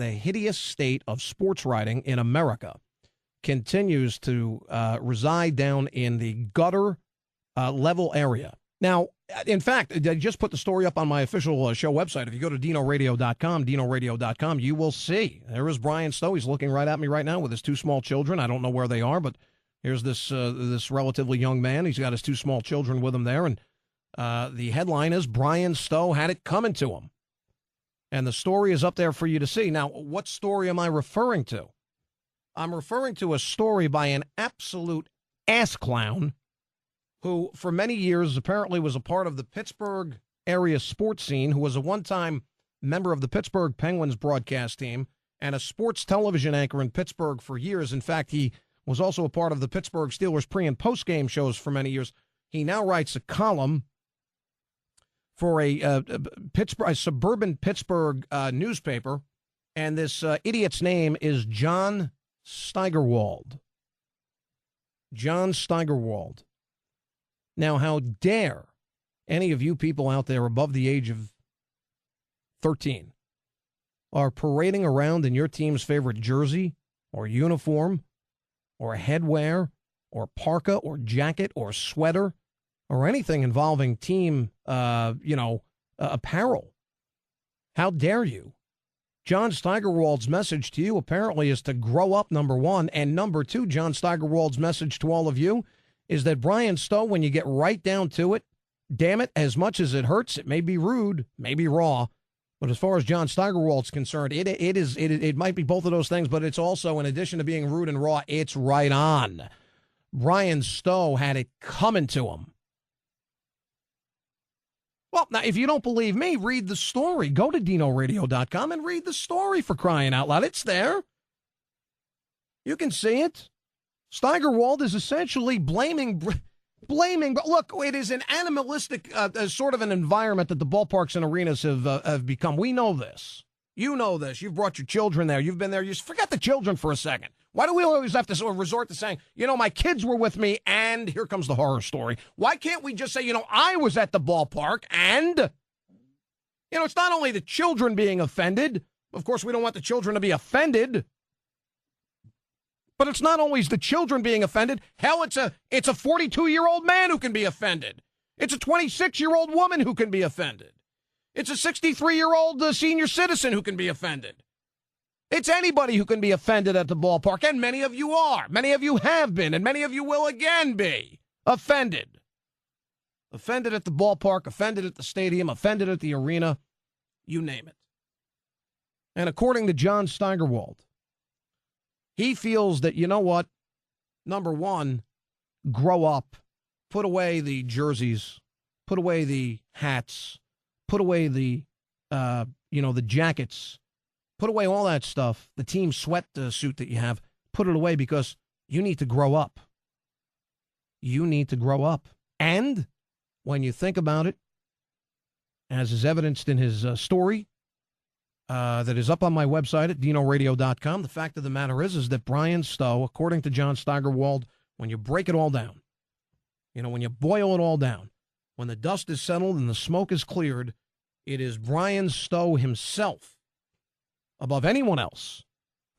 the hideous state of sports writing in America continues to reside down in the gutter level area. Now, in fact, I just put the story up on my official show website. If you go to dinoradio.com, you will see. There is Brian Stowe. He's looking right at me right now with his two small children. I don't know where they are, but here's this relatively young man. He's got his two small children with him there, and the headline is Brian Stowe had it coming to him. And the story is up there for you to see. Now, what story am I referring to? I'm referring to a story by an absolute ass clown who for many years apparently was a part of the Pittsburgh area sports scene, who was a one-time member of the Pittsburgh Penguins broadcast team and a sports television anchor in Pittsburgh for years. In fact, he was also a part of the Pittsburgh Steelers pre- and post-game shows for many years. He now writes a column for a suburban Pittsburgh newspaper, and this idiot's name is John Steigerwald. John Steigerwald. Now, how dare any of you people out there above the age of 13 are parading around in your team's favorite jersey or uniform or headwear or parka or jacket or sweater or anything involving team, apparel. How dare you? John Steigerwald's message to you apparently is to grow up, number one. And number two, John Steigerwald's message to all of you is that Brian Stowe, when you get right down to it, damn it, as much as it hurts, it may be rude, maybe raw, but as far as John Steigerwald's concerned, it might be both of those things, but it's also, in addition to being rude and raw, it's right on. Brian Stowe had it coming to him. Well, now, if you don't believe me, read the story. Go to dinoradio.com and read the story, for crying out loud. It's there. You can see it. Steigerwald is essentially blaming. Look, it is an animalistic sort of an environment that the ballparks and arenas have become. We know this. You know this. You've brought your children there. You've been there. You forget the children for a second. Why do we always have to sort of resort to saying, my kids were with me, and here comes the horror story? Why can't we just say, I was at the ballpark, and, it's not only the children being offended. Of course, we don't want the children to be offended. But it's not always the children being offended. Hell, it's a 42-year-old man who can be offended. It's a 26-year-old woman who can be offended. It's a 63-year-old senior citizen who can be offended. It's anybody who can be offended at the ballpark, and many of you are. Many of you have been, and many of you will again be offended. Offended at the ballpark, offended at the stadium, offended at the arena, you name it. And according to John Steigerwald, he feels that, number one, grow up, put away the jerseys, put away the hats, put away the jackets, put away all that stuff, the team sweat suit that you have, put it away because you need to grow up. You need to grow up. And when you think about it, as is evidenced in his story, that is up on my website at dinoradio.com. The fact of the matter is that Brian Stowe, according to John Steigerwald, when you break it all down, when you boil it all down, when the dust is settled and the smoke is cleared, it is Brian Stowe himself, above anyone else,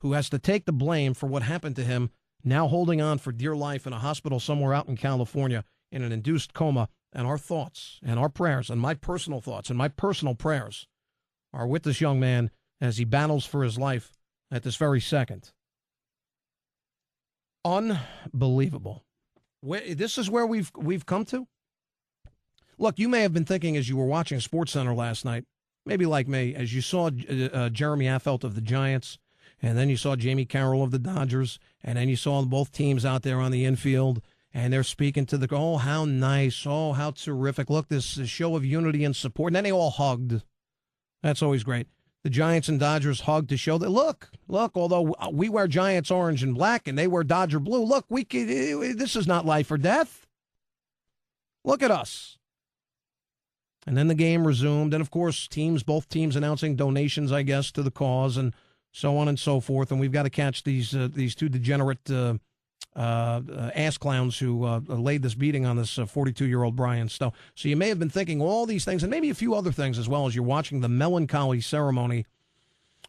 who has to take the blame for what happened to him, now holding on for dear life in a hospital somewhere out in California in an induced coma. And our thoughts and our prayers and my personal thoughts and my personal prayers are with this young man as he battles for his life at this very second. Unbelievable. This is where we've come to. Look, you may have been thinking as you were watching SportsCenter last night, maybe like me, as you saw Jeremy Affeldt of the Giants, and then you saw Jamie Carroll of the Dodgers, and then you saw both teams out there on the infield, and they're speaking to oh, how nice, oh, how terrific. Look, this show of unity and support. And then they all hugged. That's always great. The Giants and Dodgers hugged to show that, look, although we wear Giants orange and black and they wear Dodger blue, look, this is not life or death. Look at us. And then the game resumed. And, of course, both teams announcing donations, I guess, to the cause and so on and so forth. And we've got to catch these two degenerate ass clowns who laid this beating on this 42-year-old Brian Stowe. So you may have been thinking all these things and maybe a few other things as well as you're watching the melancholy ceremony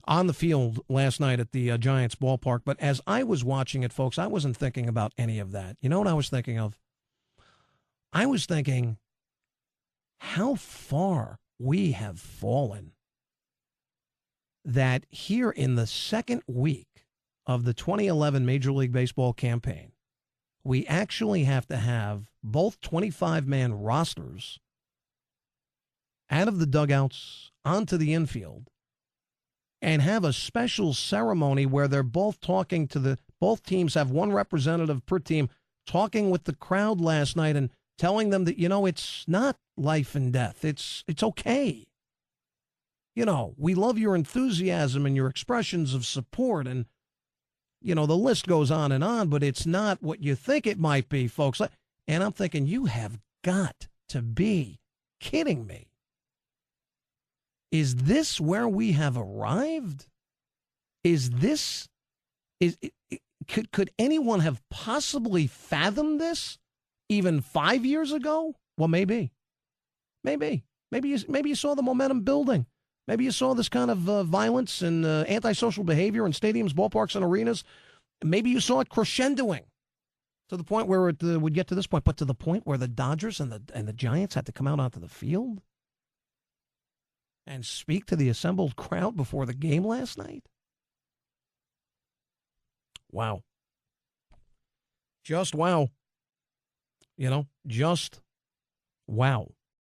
on the field last night at the Giants ballpark. But as I was watching it, folks, I wasn't thinking about any of that. You know what I was thinking of? I was thinking how far we have fallen, that here in the second week of the 2011 Major League Baseball campaign, we actually have to have both 25-man rosters out of the dugouts onto the infield and have a special ceremony where they're both talking to both teams have one representative per team talking with the crowd last night and telling them that, it's not life and death. It's okay. We love your enthusiasm and your expressions of support, and, the list goes on, but it's not what you think it might be, folks. And I'm thinking, you have got to be kidding me. Is this where we have arrived? Could anyone have possibly fathomed this even 5 years ago? Well, maybe. Maybe you saw the momentum building. Maybe you saw this kind of violence and antisocial behavior in stadiums, ballparks, and arenas. Maybe you saw it crescendoing to the point where it would get to this point, but to the point where the Dodgers and the Giants had to come out onto the field and speak to the assembled crowd before the game last night. Wow. Just wow. Just wow.